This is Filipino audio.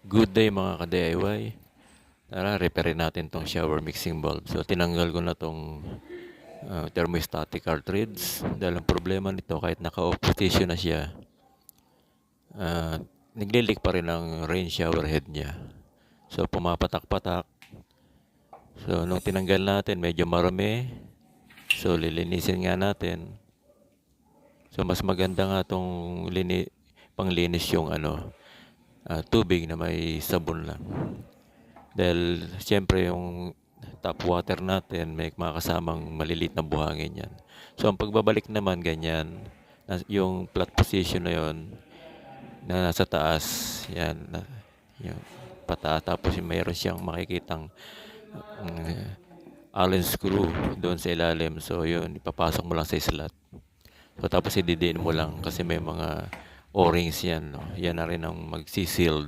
Good day mga ka-DIY. Tara, repairin natin tong shower mixing bulb. So, tinanggal ko na tong thermostatic cartridge. Dahil ang problema nito, kahit naka-off position na siya, uh, naglilik pa rin ang rain shower head niya. So, pumapatak-patak. So, nung tinanggal natin, medyo marami. So, lilinisin nga natin. So, mas maganda nga tong panglinis yung tubig na may sabon lang. Dahil siyempre yung tap water natin may makasamang malilit na buhangin yan. So ang pagbabalik naman ganyan, yung flat position na yon na nasa taas, yan, yung pataas, tapos mayroon siyang makikitang Allen screw doon sa ilalim. So yun, ipapasok mo lang sa slot. So tapos ididiin mo lang kasi may mga O-rings yan, no? Yan na rin ang magsisealed